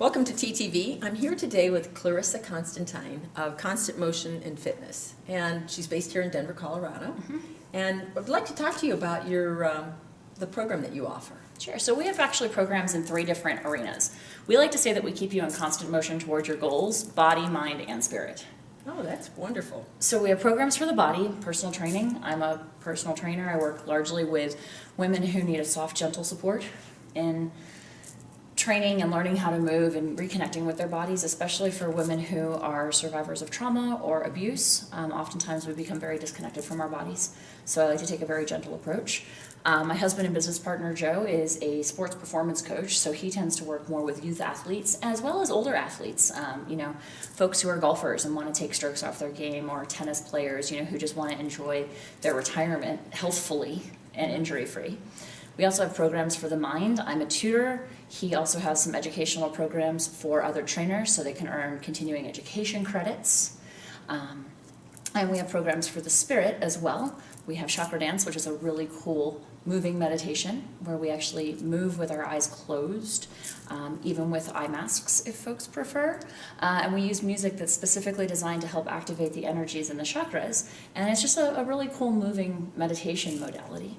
Welcome to TTV. I'm here today with Clarissa Constantine of Constant Motion and Fitness, and she's based here in Denver, Colorado. And I'd like to talk to you about your the program that you offer. Sure. So we have actually programs in 3 different arenas. We like to say that we keep you in constant motion towards your goals, body, mind, and spirit. Oh, that's wonderful. So we have programs for the body, personal training. I'm a personal trainer. I work largely with women who need a soft, gentle support in training and learning how to move and reconnecting with their bodies, especially for women who are survivors of trauma or abuse. Oftentimes we become very disconnected from our bodies. So I like to take a very gentle approach. My husband and business partner, Joe, is a sports performance coach, so he tends to work more with youth athletes as well as older athletes, folks who are golfers and want to take strokes off their game, or tennis players, who just want to enjoy their retirement healthfully and injury-free. We also have programs for the mind. I'm a tutor. He also has some educational programs for other trainers so they can earn continuing education credits. And we have programs for the spirit as well. We have chakra dance, which is a really cool moving meditation where we actually move with our eyes closed, even with eye masks if folks prefer. And we use music that's specifically designed to help activate the energies in the chakras. And it's just a really cool moving meditation modality.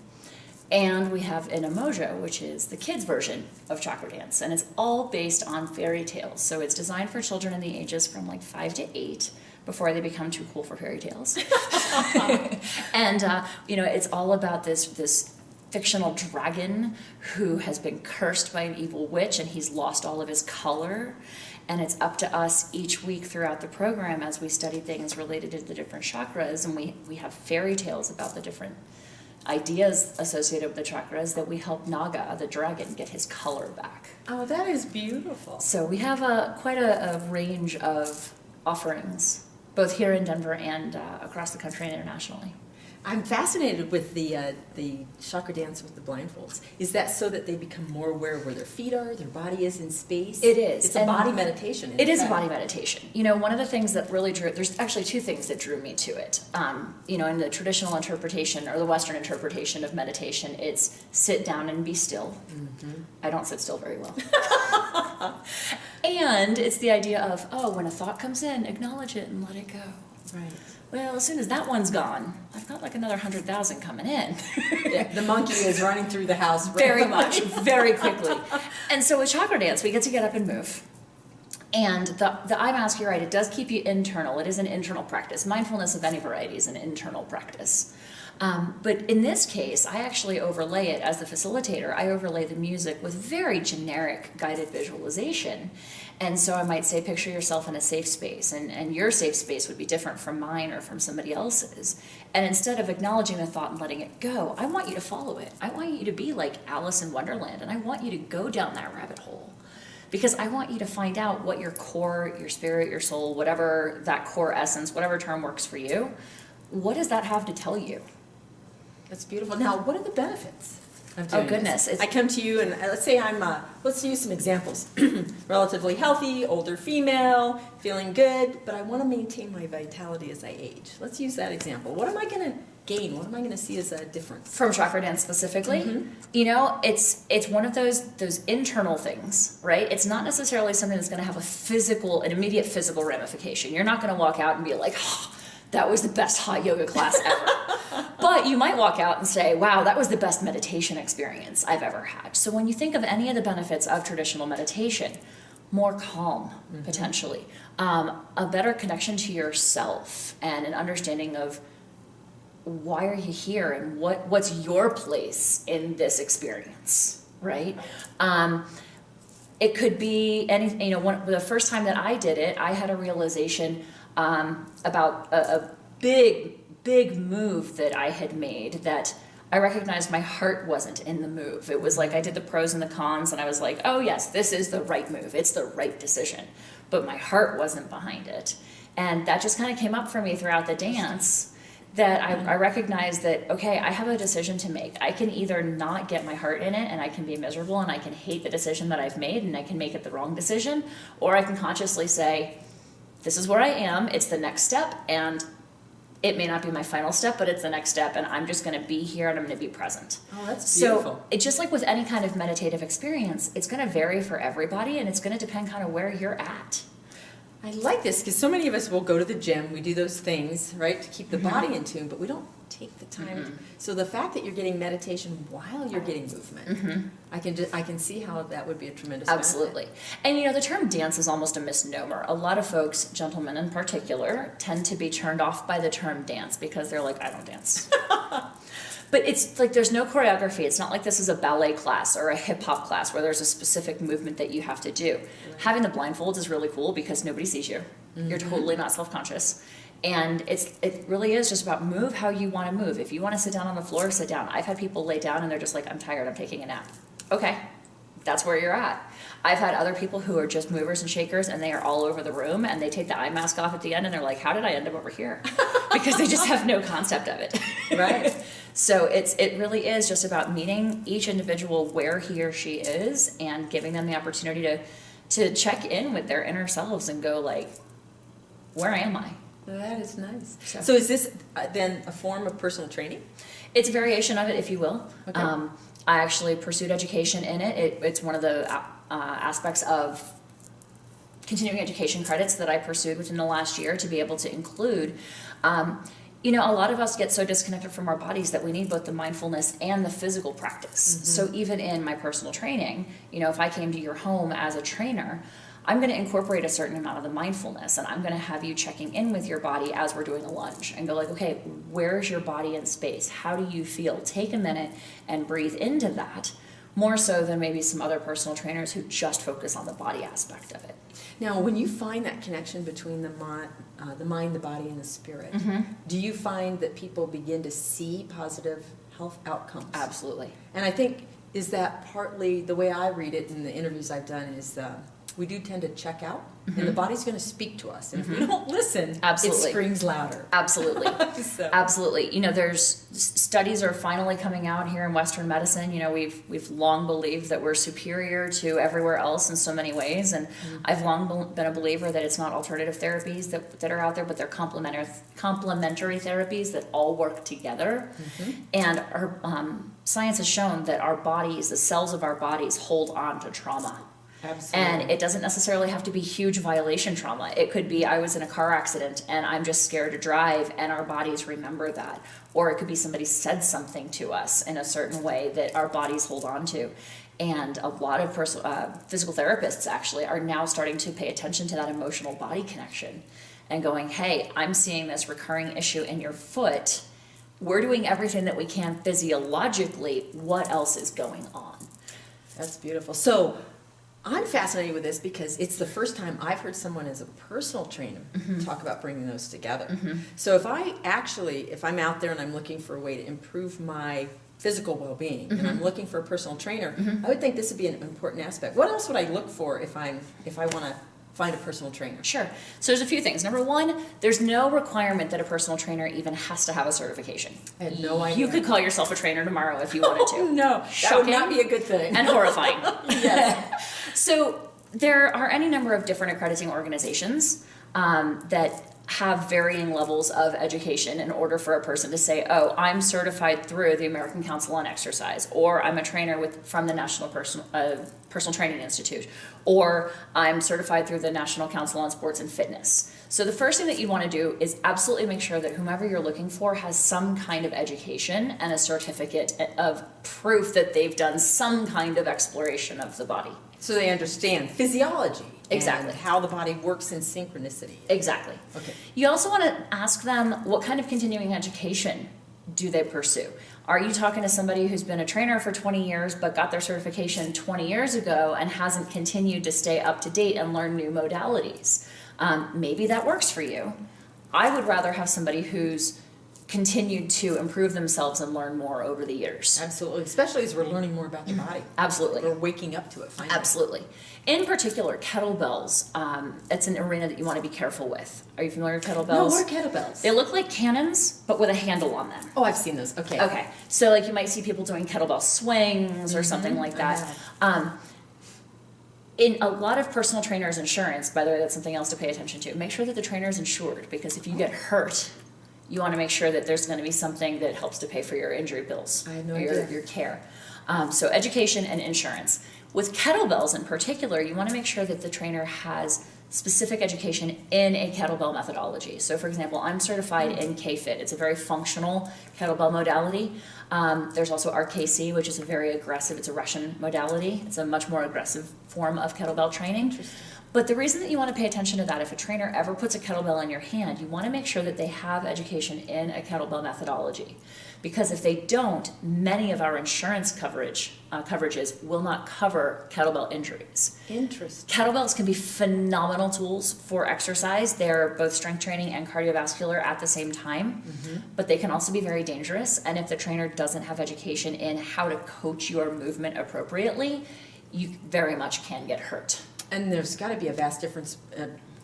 And we have an emojo, which is the kids' version of chakra dance. And it's all based on fairy tales. So it's designed for children in the ages from like 5 to 8 before they become too cool for fairy tales. And, it's all about this fictional dragon who has been cursed by an evil witch, and he's lost all of his color. And it's up to us each week throughout the program as we study things related to the different chakras. And we have fairy tales about the different ideas associated with the chakras that we help Naga, the dragon, get his color back. Oh, that is beautiful. So we have quite a range of offerings, both here in Denver and across the country and internationally. I'm fascinated with the chakra dance with the blindfolds. Is that so that they become more aware of where their feet are, their body is in space? It is. It's a body meditation. It is a body meditation. One of the things that really there's actually 2 things that drew me to it. In the traditional interpretation or the Western interpretation of meditation, it's sit down and be still. Mm-hmm. I don't sit still very well. And it's the idea of, when a thought comes in, acknowledge it and let it go. Right. Well, as soon as that one's gone, I've got like another 100,000 coming in. Yeah, the monkey is running through the house. Very much, very quickly. And so with chakra dance, we get up and move. And the eye mask, you're right, it does keep you internal. It is an internal practice. Mindfulness of any variety is an internal practice. But in this case, I actually overlay it as the facilitator. I overlay the music with very generic guided visualization. And so I might say, picture yourself in a safe space, and your safe space would be different from mine or from somebody else's. And instead of acknowledging the thought and letting it go, I want you to follow it. I want you to be like Alice in Wonderland, and I want you to go down that rabbit hole. Because I want you to find out what your core, your spirit, your soul, whatever that core essence, whatever term works for you, what does that have to tell you? That's beautiful. Now, what are the benefits of doing goodness. this? I come to you and let's say let's use some examples. Relatively healthy, older female, feeling good, but I want to maintain my vitality as I age. Let's use that example. What am I going to gain? What am I going to see as a difference? From chakra dance specifically? Mm-hmm. It's one of those internal things, right? It's not necessarily something that's going to have an immediate physical ramification. You're not going to walk out and be like, that was the best hot yoga class ever. But you might walk out and say, wow, that was the best meditation experience I've ever had. So when you think of any of the benefits of traditional meditation, more calm, potentially, a better connection to yourself, and an understanding of why are you here and what's your place in this experience, right? It could be anything. The first time that I did it, I had a realization about a big move that I had made, that I recognized my heart wasn't in the move. It was like I did the pros and the cons, and I was like, oh yes, this is the right move. It's the right decision. But my heart wasn't behind it. And that just kind of came up for me throughout the dance, that I recognized that, okay, I have a decision to make. I can either not get my heart in it, and I can be miserable, and I can hate the decision that I've made, and I can make it the wrong decision, or I can consciously say, this is where I am, it's the next step, and It may not be my final step, but it's the next step, and I'm just going to be here and I'm going to be present. Oh, that's beautiful. So it's just like with any kind of meditative experience, it's going to vary for everybody, and it's going to depend kind of where you're at. I like this because so many of us will go to the gym, we do those things, right, to keep the body in tune, but we don't take the time. So the fact that you're getting meditation while you're getting movement, I can see how that would be a tremendous Absolutely. And you know, the term dance is almost a misnomer. A lot of folks, gentlemen in particular, tend to be turned off by the term dance because they're like, I don't dance. But it's like there's no choreography. It's not like this is a ballet class or a hip hop class where there's a specific movement that you have to do. Right. Having the blindfolds is really cool because nobody sees you. You're totally not self-conscious. And it really is just about move how you want to move. If you want to sit down on the floor, sit down. I've had people lay down and they're just like, I'm tired, I'm taking a nap. Okay, that's where you're at. I've had other people who are just movers and shakers and they are all over the room and they take the eye mask off at the end and they're like, how did I end up over here? Because they just have no concept of it. Right. So it really is just about meeting each individual where he or she is and giving them the opportunity to check in with their inner selves and go like, where am I? That is nice. So is this then a form of personal training? It's a variation of it, if you will. Okay. I actually pursued education in it. It's one of the aspects of continuing education credits that I pursued within the last year to be able to include. You know, a lot of us get so disconnected from our bodies that we need both the mindfulness and the physical practice. So even in my personal training, you know, if I came to your home as a trainer, I'm going to incorporate a certain amount of the mindfulness and I'm going to have you checking in with your body as we're doing a lunge and go like, okay, where's your body in space? How do you feel? Take a minute and breathe into that, more so than maybe some other personal trainers who just focus on the body aspect of it. Now, when you find that connection between the mind, the body, and the spirit, do you find that people begin to see positive health outcomes? Absolutely. And I think, is that partly, the way I read it in the interviews I've done, is we do tend to check out, and the body's going to speak to us. And if we don't listen, Absolutely. it screams louder. Absolutely. So. Absolutely. You know, there's studies are finally coming out here in Western medicine. You know, we've long believed that we're superior to everywhere else in so many ways. And I've long been a believer that it's not alternative therapies that are out there, but they're complementary therapies that all work together. And our science has shown that our bodies, the cells of our bodies, hold on to trauma. Absolutely. And it doesn't necessarily have to be huge violation trauma. It could be I was in a car accident and I'm just scared to drive and our bodies remember that. Or it could be somebody said something to us in a certain way that our bodies hold on to. And a lot of physical therapists actually are now starting to pay attention to that emotional body connection and going, hey, I'm seeing this recurring issue in your foot. We're doing everything that we can physiologically. What else is going on? That's beautiful. So I'm fascinated with this because it's the first time I've heard someone as a personal trainer talk about bringing those together. So if I'm out there and I'm looking for a way to improve my physical well-being and I'm looking for a personal trainer, I would think this would be an important aspect. What else would I look for if I want to find a personal trainer? Sure. So there's a few things. Number one, there's no requirement that a personal trainer even has to have a certification. I had no idea. You could call yourself a trainer tomorrow if you wanted to. Oh, no, that would not be a good thing. And horrifying. Yes. So there are any number of different accrediting organizations that have varying levels of education in order for a person to say, oh, I'm certified through the American Council on Exercise, or I'm a trainer from the National Personal Training Institute, or I'm certified through the National Council on Sports and Fitness. So the first thing that you want to do is absolutely make sure that whomever you're looking for has some kind of education and a certificate of proof that they've done some kind of exploration of the body. So they understand physiology. Exactly. And how the body works in synchronicity. Exactly. Okay. You also want to ask them what kind of continuing education do they pursue? Are you talking to somebody who's been a trainer for 20 years but got their certification 20 years ago and hasn't continued to stay up to date and learn new modalities? Maybe that works for you. I would rather have somebody who's continued to improve themselves and learn more over the years. Absolutely, especially as we're learning more about the body. Absolutely. We're waking up to it finally. Absolutely. In particular, kettlebells, it's an arena that you want to be careful with. Are you familiar with kettlebells? No, what are kettlebells? They look like cannons, but with a handle on them. Oh, I've seen those. Okay. Okay. So like you might see people doing kettlebell swings or something like that. In a lot of personal trainers insurance, by the way, that's something else to pay attention to. Make sure that the trainer is insured, because if you get hurt, you want to make sure that there's going to be something that helps to pay for your injury bills. I had no or idea. your care. So education and insurance. With kettlebells in particular, you want to make sure that the trainer has specific education in a kettlebell methodology. So for example, I'm certified in K-Fit. It's a very functional kettlebell modality. There's also RKC, which is a very aggressive, it's a Russian modality. It's a much more aggressive form of kettlebell training. But the reason that you want to pay attention to that, if a trainer ever puts a kettlebell in your hand, you want to make sure that they have education in a kettlebell methodology. Because if they don't, many of our insurance coverages will not cover kettlebell injuries. Interesting. Kettlebells can be phenomenal tools for exercise. They're both strength training and cardiovascular at the same time, but they can also be very dangerous. And if the trainer doesn't have education in how to coach your movement appropriately, you very much can get hurt. And there's got to be a vast difference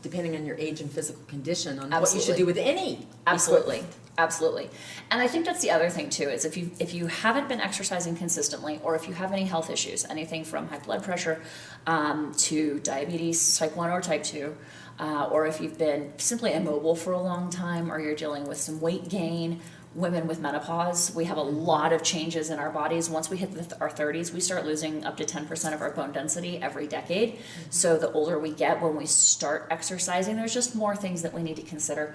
depending on your age and physical condition on what you Absolutely. should do with any Absolutely. equipment. Absolutely. And I think that's the other thing too, is if you haven't been exercising consistently, or if you have any health issues, anything from high blood pressure to diabetes, type 1 or type 2, or if you've been simply immobile for a long time, or you're dealing with some weight gain, women with menopause, we have a lot of changes in our bodies. Once we hit our 30s, we start losing up to 10% of our bone density every decade. So the older we get, when we start exercising, there's just more things that we need to consider.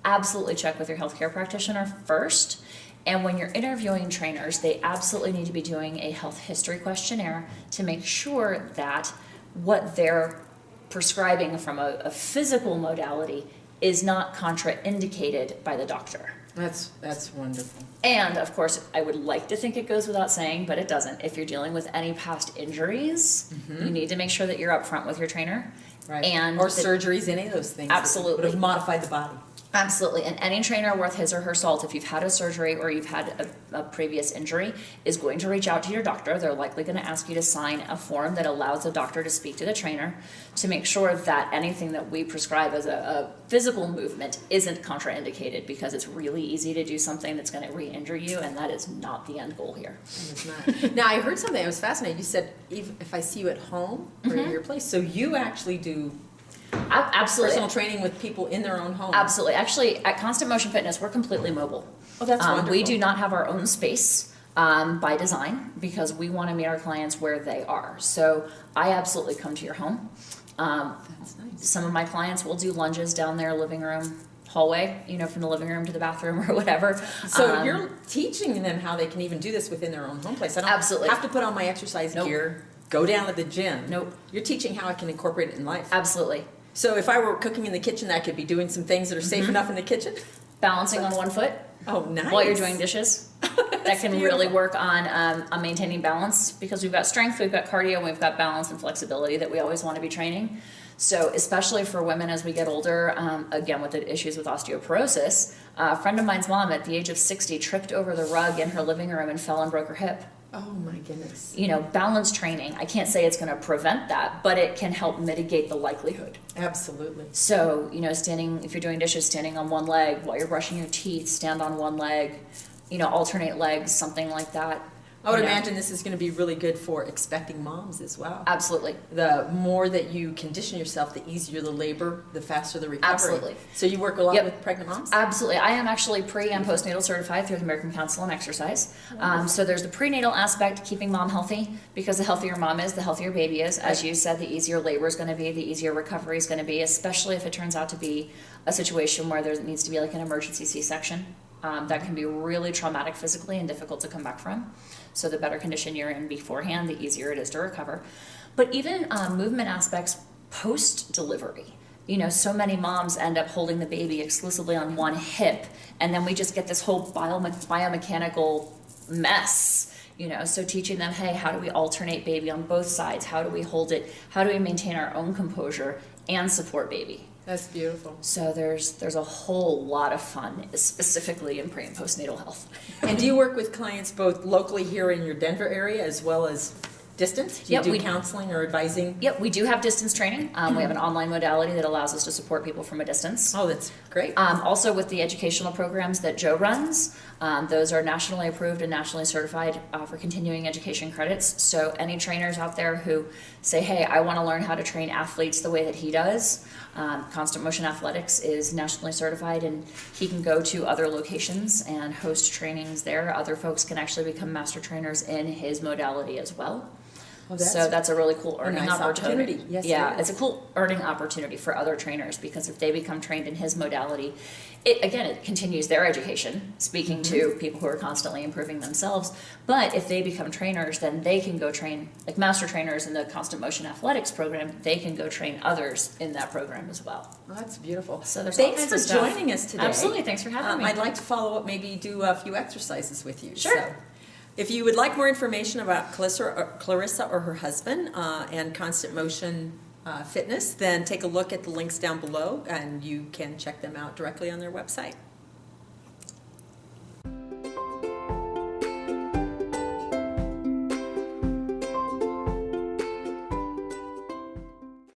Absolutely check with your healthcare practitioner first. And when you're interviewing trainers, they absolutely need to be doing a health history questionnaire to make sure that what they're prescribing from a physical modality is not contraindicated by the doctor. That's wonderful. And of course, I would like to think it goes without saying, but it doesn't. If you're dealing with any past injuries, you need to make sure that you're upfront with your trainer. Right. And or that- surgeries, any of those things. Absolutely. That would have modified the body. Absolutely, and any trainer worth his or her salt, if you've had a surgery or you've had a previous injury, is going to reach out to your doctor. They're likely going to ask you to sign a form that allows the doctor to speak to the trainer to make sure that anything that we prescribe as a physical movement isn't contraindicated, because it's really easy to do something that's going to re-injure you, and that is not the end goal here. It's not. Now, I heard something, I was fascinated. You said, if I see you at home or in your place, so you actually do Absolutely. personal training with people in their own home. Absolutely. Actually, at Constant Motion Fitness, we're completely mobile. Oh, that's wonderful. We do not have our own space by design, because we want to meet our clients where they are. So I absolutely come to your home. That's nice. Some of my clients will do lunges down their living room hallway, from the living room to the bathroom or whatever. So you're teaching them how they can even do this within their own home place. I don't Absolutely. have to put on my exercise Nope. gear, go down to the gym. Nope. You're teaching how I can incorporate it in life. Absolutely. So if I were cooking in the kitchen, I could be doing some things that are safe enough in the kitchen? Balancing on one foot Oh, nice. while you're doing dishes. That can really work on maintaining balance, because we've got strength, we've got cardio, and we've got balance and flexibility that we always want to be training. So especially for women as we get older, again with the issues with osteoporosis, a friend of mine's mom at the age of 60 tripped over the rug in her living room and fell and broke her hip. Oh, my goodness. Balance training, I can't say it's going to prevent that, but it can help mitigate the likelihood. Absolutely. So, standing, if you're doing dishes, standing on one leg while you're brushing your teeth, stand on one leg, alternate legs, something like that. I would imagine this is going to be really good for expecting moms as well. Absolutely. The more that you condition yourself, the easier the labor, the faster the recovery. Absolutely. So you work a lot Yep. with pregnant moms? Absolutely. I am actually pre and postnatal certified through the American Council on Exercise. So there's the prenatal aspect, keeping mom healthy, because the healthier mom is, the healthier baby is. As you said, the easier labor is going to be, the easier recovery is going to be, especially if it turns out to be a situation where there needs to be like an emergency C-section. That can be really traumatic physically and difficult to come back from. So the better condition you're in beforehand, the easier it is to recover. But even movement aspects post-delivery. So many moms end up holding the baby exclusively on one hip, and then we just get this whole biomechanical mess. So teaching them, hey, how do we alternate baby on both sides? How do we hold it? How do we maintain our own composure and support baby? That's beautiful. So there's a whole lot of fun, specifically in pre and postnatal health. And do you work with clients both locally here in your Denver area as well as distance? Do you Yep, do we- counseling or advising? Yep, we do have distance training. We have an online modality that allows us to support people from a distance. Oh, that's Great. Also with the educational programs that Joe runs, those are nationally approved and nationally certified for continuing education credits. So any trainers out there who say, hey, I want to learn how to train athletes the way that he does, Constant Motion Athletics is nationally certified, and he can go to other locations and host trainings there. Other folks can actually become master trainers in his modality as well. Oh, So that's a really cool earning nice opportunity. Yes, yeah, it is. it's a cool earning opportunity for other trainers, because if they become trained in his modality, it continues their education, speaking to people who are constantly improving themselves. But if they become trainers, then they can go train, like master trainers in the Constant Motion Athletics program, they can go train others in that program as well. Oh, that's beautiful. So there's Thanks lots for of stuff. joining us today. Absolutely, thanks for having me. I'd like to follow up, maybe do a few exercises with you. Sure. So, if you would like more information about Clarissa or her husband and Constant Motion Fitness, then take a look at the links down below, and you can check them out directly on their website.